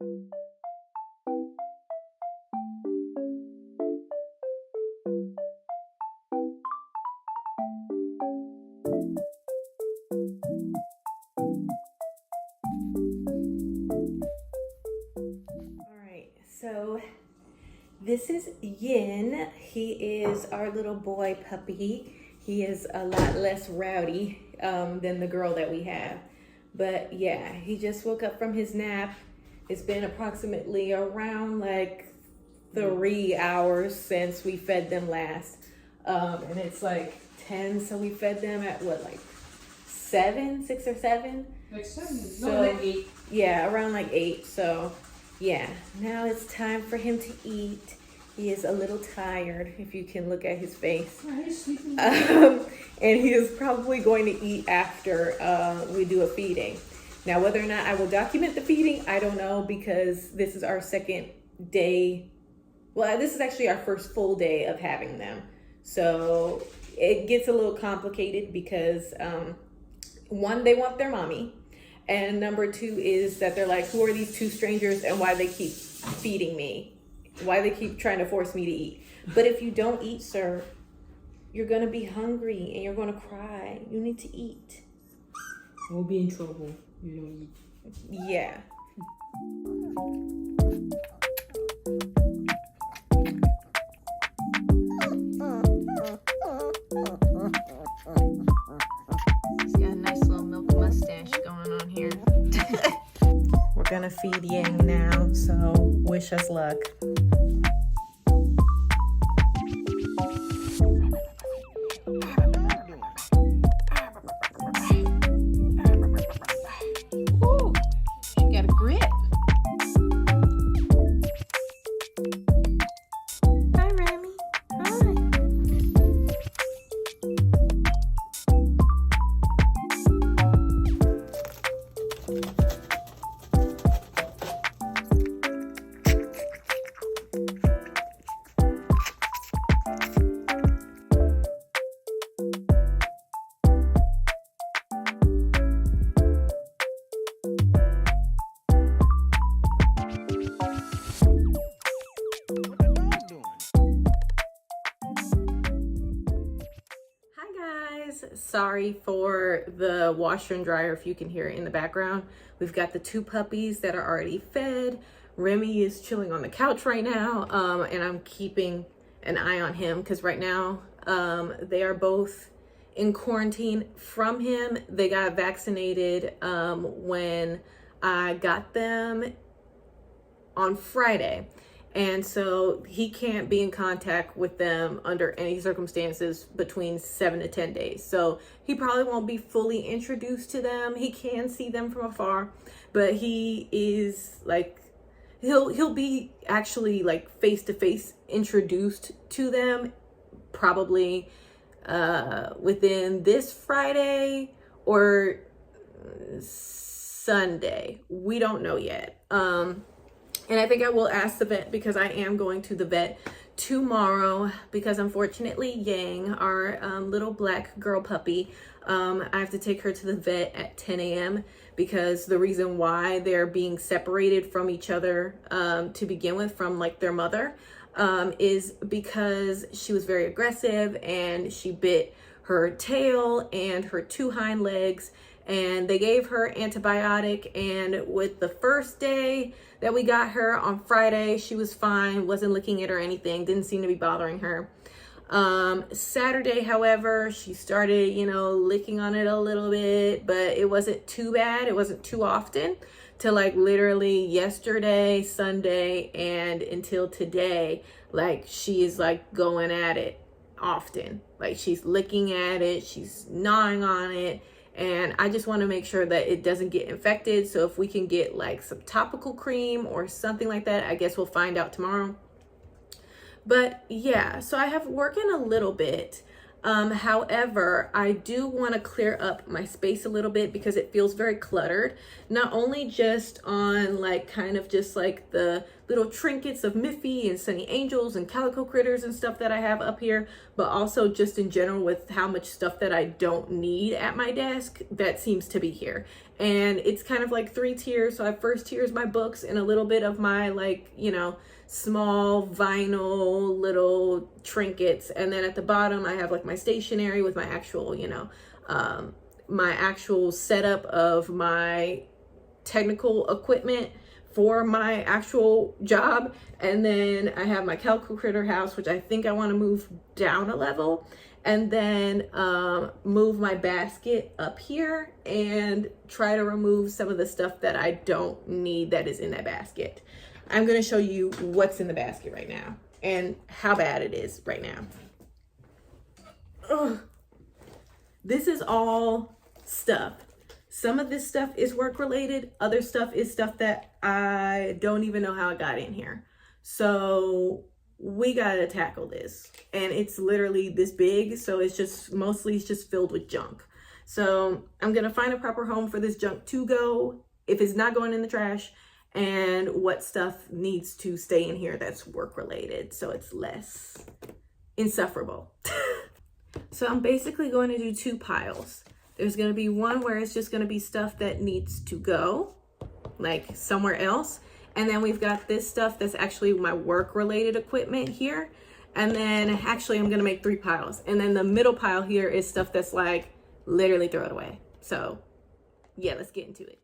So this is Yin. He is our little boy puppy. He is a lot less rowdy than the girl that we have. But yeah, he just woke up from his nap. It's been approximately around like 3 hours since we fed them last. And it's like 10, so we fed them at what, like 6 or 7? Like 7, So, no, like 8. Yeah, around like 8. So yeah, now it's time for him to eat. He is a little tired, if you can look at his face. Oh, he's sleeping. And he is probably going to eat after we do a feeding. Now, whether or not I will document the feeding, I don't know, because this is our second day. Well, this is actually our first full day of having them. So it gets a little complicated because one, they want their mommy. And number 2 is that they're like, who are these 2 strangers and why they keep feeding me? Why they keep trying to force me to eat? But if you don't eat, sir, you're going to be hungry and you're going to cry. You need to eat. We'll be in trouble. You don't eat. Yeah. He's got a nice little milk mustache going on here. We're gonna feed Yang now, so wish us luck. Ooh, she got a grip. Hi, Remy. Hi. Sorry for the washer and dryer if you can hear it in the background. We've got the 2 puppies that are already fed. Remy is chilling on the couch right now, and I'm keeping an eye on him because right now they are both in quarantine from him. They got vaccinated when I got them on Friday. And so he can't be in contact with them under any circumstances between 7 to 10 days. So he probably won't be fully introduced to them. He can see them from afar, but he is like, he'll be actually like face-to-face introduced to them probably within this Friday or Sunday. We don't know yet. And I think I will ask the vet because I am going to the vet tomorrow because unfortunately Yang, our little black girl puppy, I have to take her to the vet at 10 a.m. because the reason why they're being separated from each other to begin with from like their mother is because she was very aggressive and she bit her tail and her 2 hind legs. And they gave her antibiotic, and with the first day that we got her on Friday, she was fine, wasn't licking it or anything, didn't seem to be bothering her. Saturday, however, she started, licking on it a little bit, but it wasn't too bad. It wasn't too often till like literally yesterday, Sunday, and until today, like she is like going at it often. Like she's licking at it, she's gnawing on it. And I just want to make sure that it doesn't get infected. So if we can get like some topical cream or something like that, I guess we'll find out tomorrow. But yeah, so I have working a little bit. However, I do want to clear up my space a little bit because it feels very cluttered. Not only just on like kind of just like the little trinkets of Miffy and Sunny Angels and Calico Critters and stuff that I have up here, but also just in general with how much stuff that I don't need at my desk that seems to be here. And it's kind of like 3 tiers. So first tier is my books and a little bit of my like, you know, small vinyl little trinkets. And then at the bottom, I have like my stationery with my actual, you know, my actual setup of my technical equipment for my actual job. And then I have my Calico Critter house, which I think I want to move down a level, and then move my basket up here and try to remove some of the stuff that I don't need that is in that basket. I'm going to show you what's in the basket right now and how bad it is right now. Ugh. This is all stuff. Some of this stuff is work related. Other stuff is stuff that I don't even know how it got in here. So we gotta tackle this. And it's literally this big. So it's just mostly it's just filled with junk. So I'm gonna find a proper home for this junk to go, if it's not going in the trash, and what stuff needs to stay in here that's work related, so it's less insufferable. So I'm basically going to do 2 piles. There's going to be one where it's just going to be stuff that needs to go, like somewhere else. And then we've got this stuff that's actually my work related equipment here. And then actually I'm going to make 3 piles. And then the middle pile here is stuff that's like literally throw it away. So yeah, let's get into it.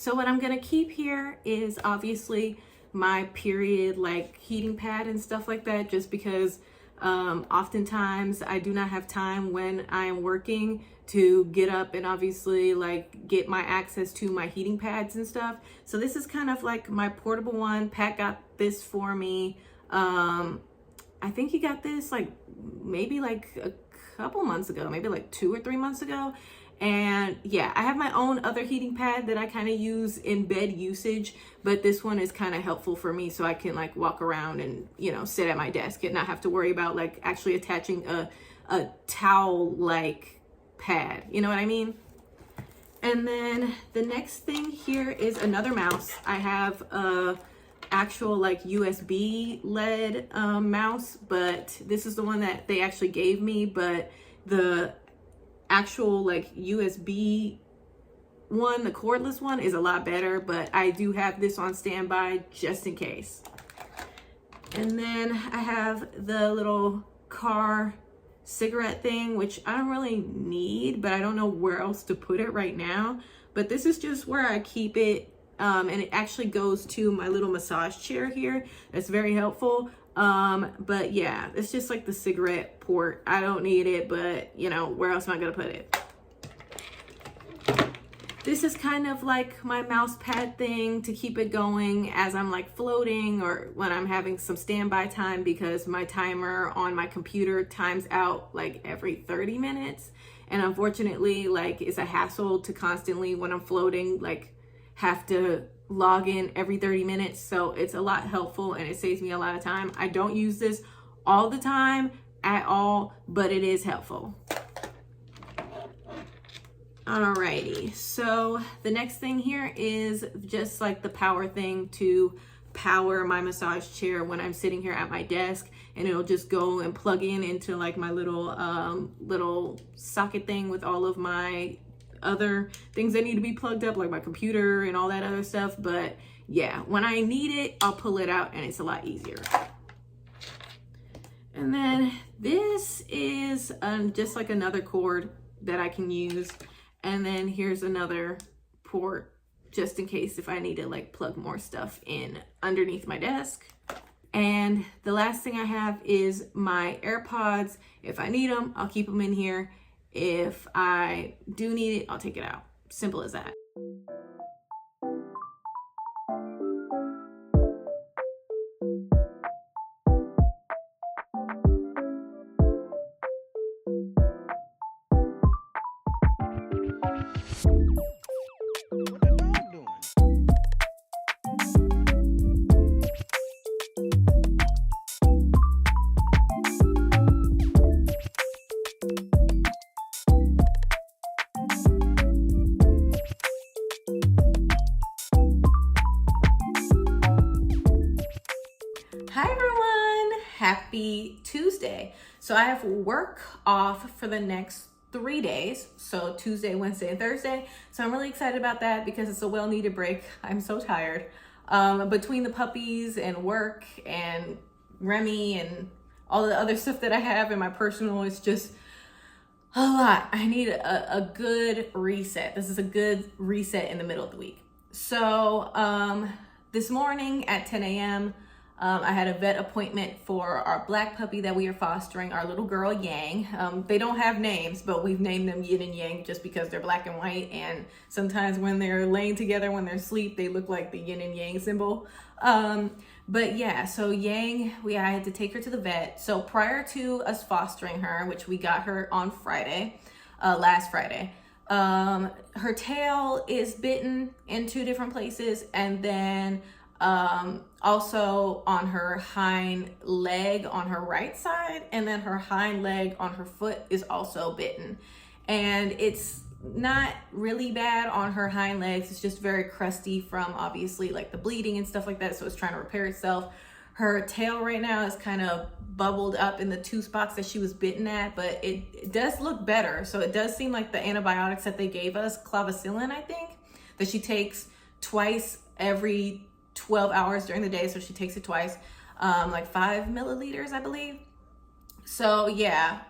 So what I'm gonna keep here is obviously my period like heating pad and stuff like that, just because oftentimes I do not have time when I am working to get up and obviously like get my access to my heating pads and stuff. So this is kind of like my portable one. Pat got this for me. I think he got this like maybe like a couple months ago, maybe like 2 or 3 months ago. And yeah, I have my own other heating pad that I kind of use in bed usage, but this one is kind of helpful for me so I can like walk around and, you know, sit at my desk and not have to worry about like actually attaching a towel like pad, you know what I mean? And then the next thing here is another mouse. I have a actual like USB LED mouse, but this is the one that they actually gave me, but the actual like USB one, the cordless one, is a lot better, but I do have this on standby just in case. And then I have the little car cigarette thing, which I don't really need, but I don't know where else to put it right now. But this is just where I keep it, and it actually goes to my little massage chair here. That's very helpful. But yeah, it's just like the cigarette port. I don't need it, but you know, where else am I gonna put it? This is kind of like my mouse pad thing to keep it going as I'm like floating or when I'm having some standby time, because my timer on my computer times out like every 30 minutes. And unfortunately, like it's a hassle to constantly, when I'm floating, like have to log in every 30 minutes. So it's a lot helpful and it saves me a lot of time. I don't use this all the time at all, but it is helpful. Alrighty, so the next thing here is just like the power thing to power my massage chair when I'm sitting here at my desk, and it'll just go and plug in into like my little socket thing with all of my other things that need to be plugged up, like my computer and all that other stuff. But yeah, when I need it, I'll pull it out and it's a lot easier. And then this is just like another cord that I can use. And then here's another port just in case if I need to like plug more stuff in underneath my desk. And the last thing I have is my AirPods. If I need them, I'll keep them in here. If I do need it, I'll take it out. Simple as that. What the dog doing? Hi everyone, happy Tuesday. So I have work off for the next 3 days, so Tuesday, Wednesday, and Thursday. So I'm really excited about that because it's a well-needed break. I'm so tired. Between the puppies and work and Remy and all the other stuff that I have in my personal, it's just a lot. I need a good reset. This is a good reset in the middle of the week. So this morning at 10 a.m., I had a vet appointment for our black puppy that we are fostering, our little girl Yang. They don't have names, but we've named them Yin and Yang just because they're black and white. And sometimes when they're laying together, when they're asleep, they look like the Yin and Yang symbol. But yeah, so Yang, I had to take her to the vet. So prior to us fostering her, which we got her on Friday, last Friday, her tail is bitten in 2 different places, and then also on her hind leg on her right side, and then her hind leg on her foot is also bitten. And it's not really bad on her hind legs, it's just very crusty from obviously like the bleeding and stuff like that, so it's trying to repair itself. Her tail right now is kind of bubbled up in the 2 spots that she was bitten at, but it does look better. So it does seem like the antibiotics that they gave us, clavicillin, I think, that she takes twice every 12 hours during the day, so she takes it twice, like 5 milliliters, I believe. So yeah,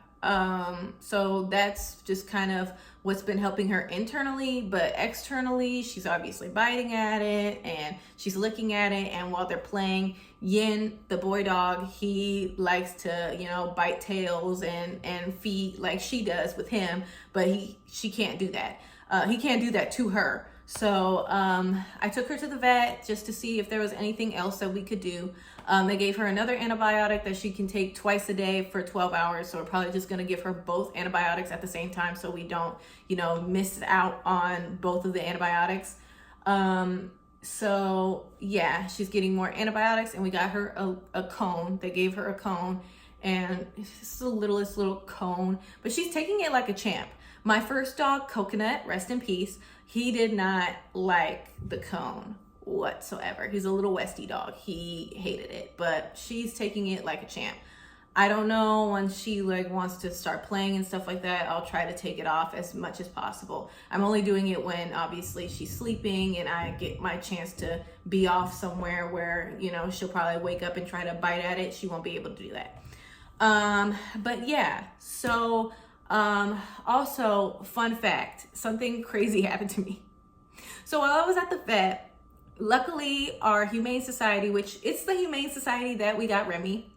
so that's just kind of what's been helping her internally, but externally, she's obviously biting at it and she's licking at it. And while they're playing, Yin, the boy dog, he likes to, you know, bite tails and feet like she does with him, but she can't do that. He can't do that to her. So I took her to the vet just to see if there was anything else that we could do. They gave her another antibiotic that she can take twice a day for 12 hours. So we're probably just going to give her both antibiotics at the same time so we don't, you know, miss out on both of the antibiotics. So yeah, she's getting more antibiotics, and we got her a cone. They gave her a cone, and it's the littlest little cone, but she's taking it like a champ. My first dog, Coconut, rest in peace, he did not like the cone whatsoever. He's a little Westie dog. He hated it, but she's taking it like a champ. I don't know, when she like wants to start playing and stuff like that, I'll try to take it off as much as possible. I'm only doing it when obviously she's sleeping and I get my chance to be off somewhere where, you know, she'll probably wake up and try to bite at it. She won't be able to do that. But yeah, so also, fun fact, something crazy happened to me. So while I was at the vet, luckily our Humane Society, which it's the Humane Society that we got Remy,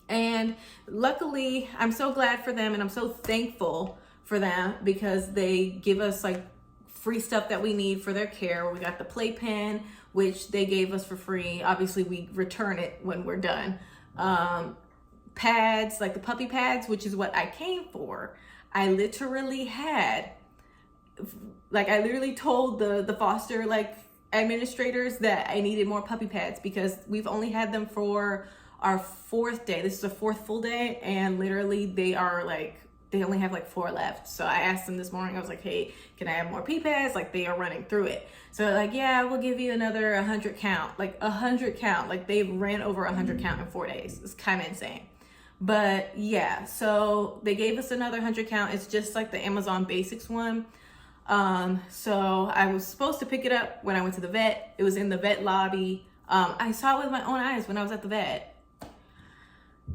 and luckily I'm so glad for them and I'm so thankful for them because they give us like free stuff that we need for their care. We got the playpen, which they gave us for free. Obviously we return it when we're done. Pads, like the puppy pads, which is what I came for. I literally told the foster like administrators that I needed more puppy pads because we've only had them for our 4th day. This is the 4th full day, and literally they only have like 4 left. So I asked them this morning, I was like, hey, can I have more pee pads? Like, they are running through it. So they're like, yeah, we'll give you another 100 count. Like 100 count. Like they ran over 100 count in 4 days. It's kind of insane. But yeah, so they gave us another 100 count. It's just like the Amazon Basics one. So I was supposed to pick it up when I went to the vet. It was in the vet lobby. I saw it with my own eyes when I was at the vet.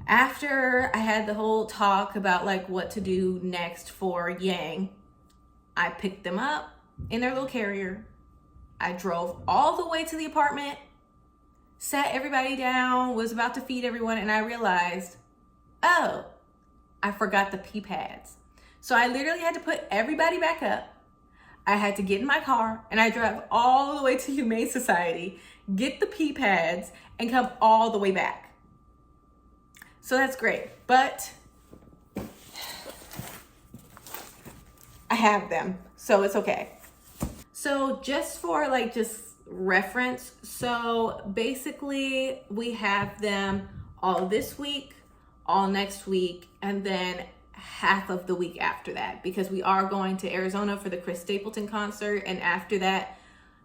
After I had the whole talk about like what to do next for Yang, I picked them up in their little carrier. I drove all the way to the apartment, sat everybody down, was about to feed everyone, and I realized, oh, I forgot the pee pads. So I literally had to put everybody back up. I had to get in my car and I drove all the way to Humane Society, get the pee pads, and come all the way back. So that's great. But have them, so it's okay. So just for like just reference, so basically we have them all this week, all next week, and then half of the week after that, because we are going to Arizona for the Chris Stapleton concert, and after that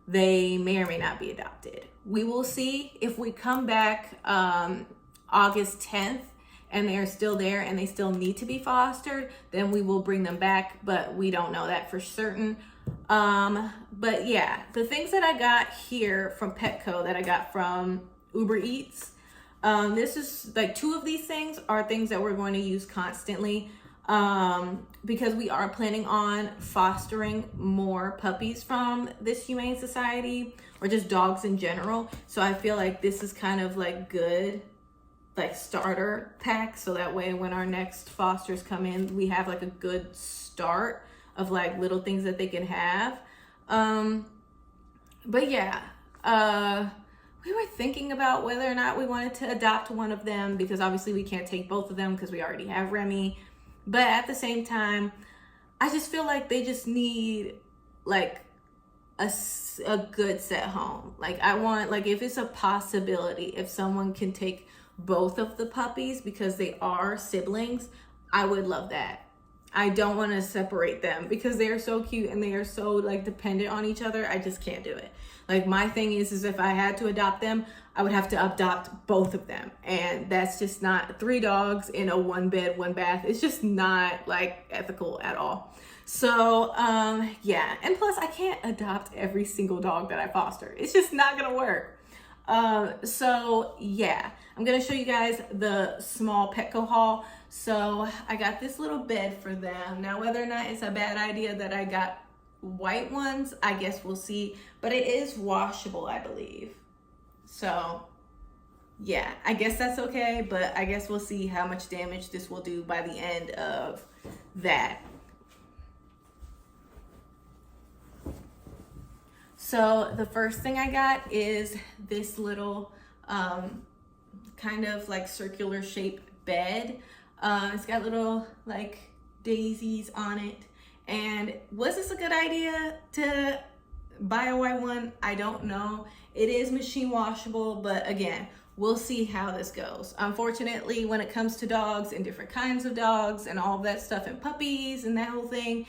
they may or may not be adopted. We will see. If we come back August 10th and they're still there and they still need to be fostered, then we will bring them back, but we don't know that for certain. But yeah, the things that I got here from Petco that I got from Uber Eats, this is like 2 of these things are things that we're going to use constantly, because we are planning on fostering more puppies from this Humane Society, or just dogs in general. So I feel like this is kind of like good, like starter pack, so that way when our next fosters come in, we have like a good start of like little things that they can have. But yeah, we were thinking about whether or not we wanted to adopt one of them, because obviously we can't take both of them because we already have Remy. But at the same time, I just feel like they just need like a good set home. Like I want, like if it's a possibility, if someone can take both of the puppies because they are siblings, I would love that. I don't want to separate them because they are so cute and they are so like dependent on each other. I just can't do it. Like my thing is if I had to adopt them, I would have to adopt both of them. And that's just not 3 dogs in a 1 bed, 1 bath. It's just not like ethical at all. So yeah, and plus I can't adopt every single dog that I foster. It's just not gonna work. So yeah, I'm gonna show you guys the small Petco haul. So I got this little bed for them. Now whether or not it's a bad idea that I got white ones, I guess we'll see, but it is washable, I believe. So yeah, I guess that's okay, but I guess we'll see how much damage this will do by the end of that. So the first thing I got is this little kind of like circular shaped bed. It's got little like daisies on it. And was this a good idea to buy a white one? I don't know. It is machine washable, but again, we'll see how this goes. Unfortunately, when it comes to dogs and different kinds of dogs and all of that stuff and puppies and that whole thing,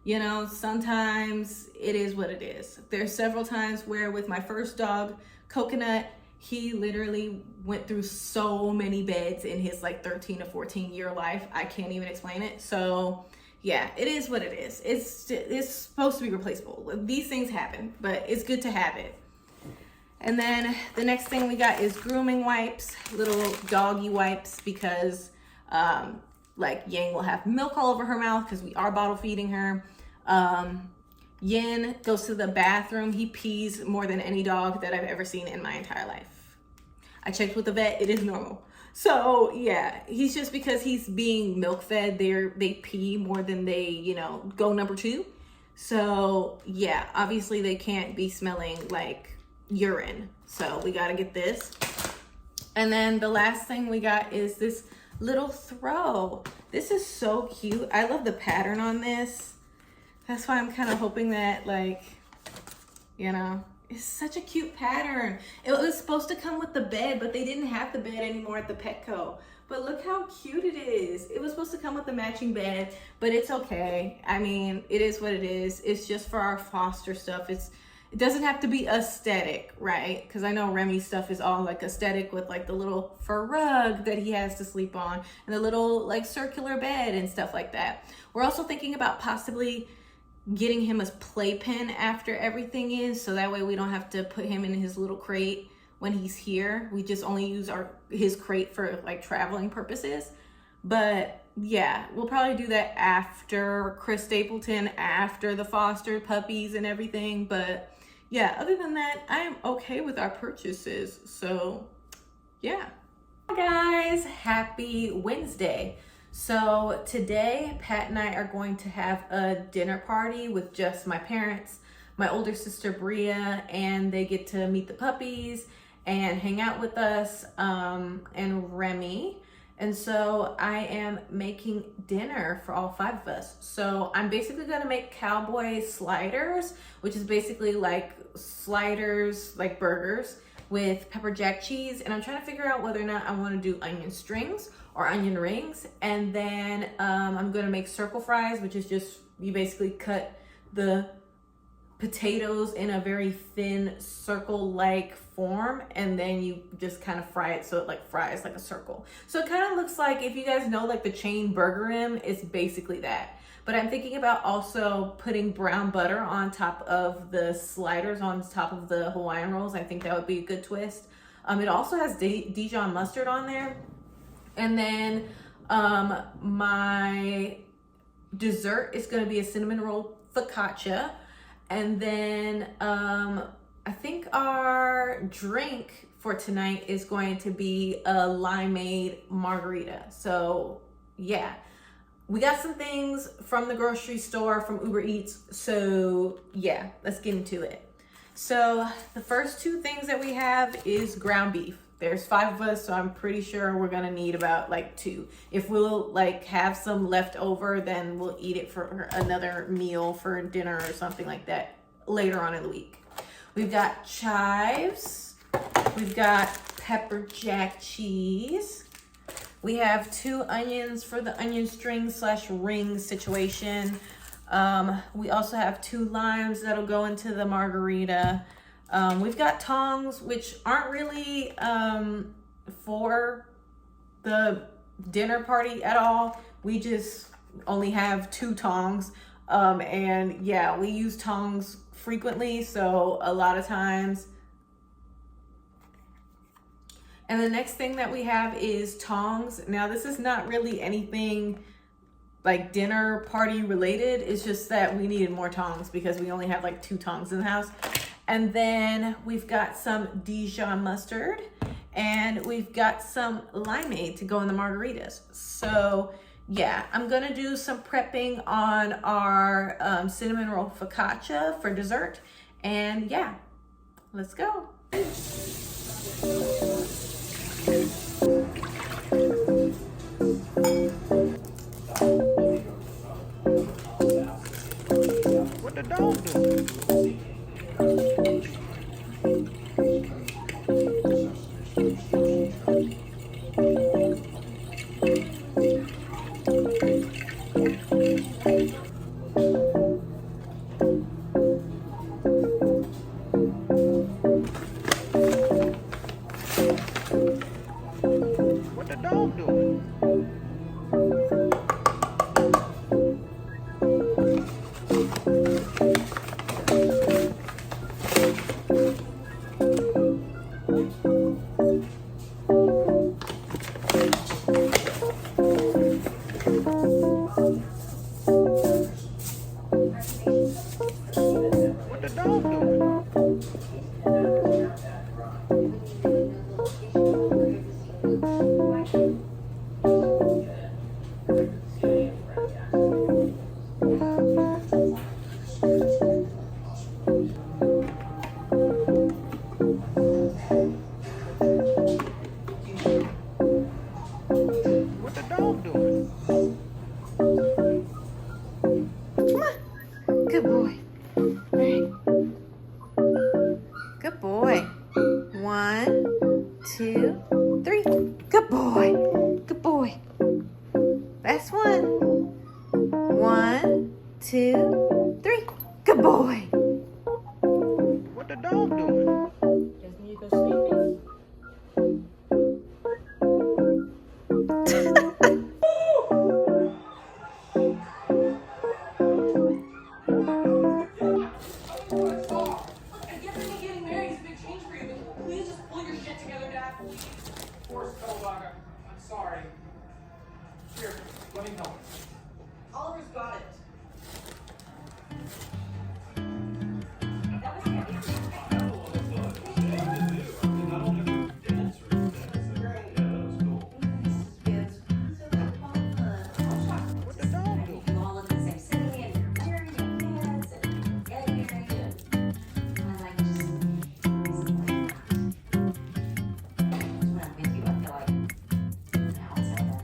you know, sometimes it is what it is. There's several times where with my first dog, Coconut, he literally went through so many beds in his like 13 to 14 year life. I can't even explain it. So yeah, it is what it is. It's supposed to be replaceable. These things happen, but it's good to have it. And then the next thing we got is grooming wipes, little doggy wipes, because like Yang will have milk all over her mouth because we are bottle feeding her. Yin goes to the bathroom. He pees more than any dog that I've ever seen in my entire life. I checked with the vet, it is normal. So yeah, he's just, because he's being milk fed, they pee more than they, you know, go number 2. So yeah, obviously they can't be smelling like urine. So we got to get this. And then the last thing we got is this little throw. This is so cute. I love the pattern on this. That's why I'm kind of hoping that, like, you know, it's such a cute pattern. It was supposed to come with the bed, but they didn't have the bed anymore at the Petco. But look how cute it is. It was supposed to come with the matching bed, but it's okay. I mean, it is what it is. It's just for our foster stuff. It doesn't have to be aesthetic, right? Because I know Remy's stuff is all like aesthetic with like the little fur rug that he has to sleep on and the little like circular bed and stuff like that. We're also thinking about possibly getting him a playpen after everything is, so that way we don't have to put him in his little crate when he's here. We just only use his crate for like traveling purposes. But yeah, we'll probably do that after Chris Stapleton, after the fostered puppies and everything. But yeah, other than that, I am okay with our purchases. So yeah. Hi guys, happy Wednesday. So today, Pat and I are going to have a dinner party with just my parents, my older sister Bria, and they get to meet the puppies and hang out with us, and Remy. And so I am making dinner for all 5 of us. So I'm basically gonna make cowboy sliders, which is basically like sliders, like burgers with pepper jack cheese. And I'm trying to figure out whether or not I wanna do onion strings or onion rings. And then I'm gonna make circle fries, which is just, you basically cut the potatoes in a very thin circle-like form, and then you just kind of fry it so it like fries like a circle. So it kind of looks like, if you guys know like the chain Burger M, it's basically that. But I'm thinking about also putting brown butter on top of the sliders, on top of the Hawaiian rolls. I think that would be a good twist. It also has Dijon mustard on there. And then my dessert is going to be a cinnamon roll focaccia. And then I think our drink for tonight is going to be a limeade margarita. So yeah, we got some things from the grocery store, from Uber Eats. So yeah, let's get into it. So the first 2 things that we have is ground beef. There's 5 of us, so I'm pretty sure we're gonna need about like 2. If we'll like have some left over, then we'll eat it for another meal for dinner or something like that later on in the week. We've got chives. We've got pepper jack cheese. We have 2 onions for the onion string / ring situation. We also have 2 limes that'll go into the margarita. We've got tongs, which aren't really for the dinner party at all. We just only have 2 tongs. And yeah, we use tongs frequently, so a lot of times. And the next thing that we have is tongs. Now, this is not really anything like dinner party related. It's just that we needed more tongs because we only have like 2 tongs in the house. And then we've got some Dijon mustard, and we've got some limeade to go in the margaritas. So yeah, I'm gonna do some prepping on our cinnamon roll focaccia for dessert. And yeah, let's go. What the dog doing? What the dog doing? What the dog doing? What the dog doing? Good boy. Good boy. 1, 2, 3. Good boy. Good boy. Last one. 1, 2, 3. Good boy. What the dog doing? Just need to sleep. I'm sorry. Here, let me help. Oliver's got it. What the dog doing? You all live in the same city and you're married and kids and getting married and I like just things like that. When I'm with you, I feel like now it's like that.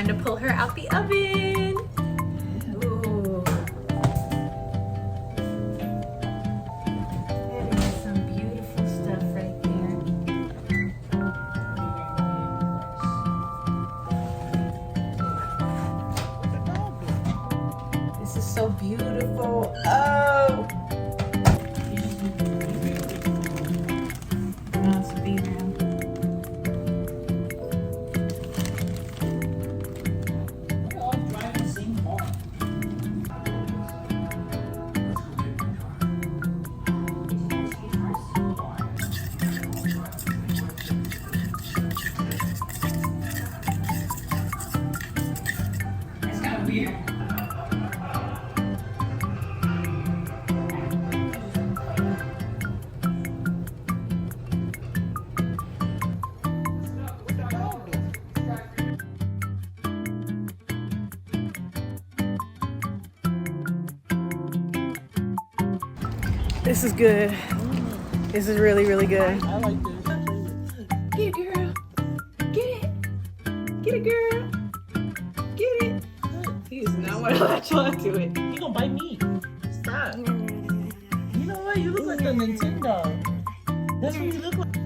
Time to pull her out the oven. Ooh. That is some beautiful stuff right there. What the dog doing? This is so beautiful. Oh. Wants to be around. We're all driving the same car. That's kind of weird. What the dog doing? This is good. This is really, really good. I like this. Get it, girl. Get it. Get it, girl. Get it. He does not want to latch on to it. He gonna bite me. Stop. You know what? You look like a Nintendo. That's what you look like.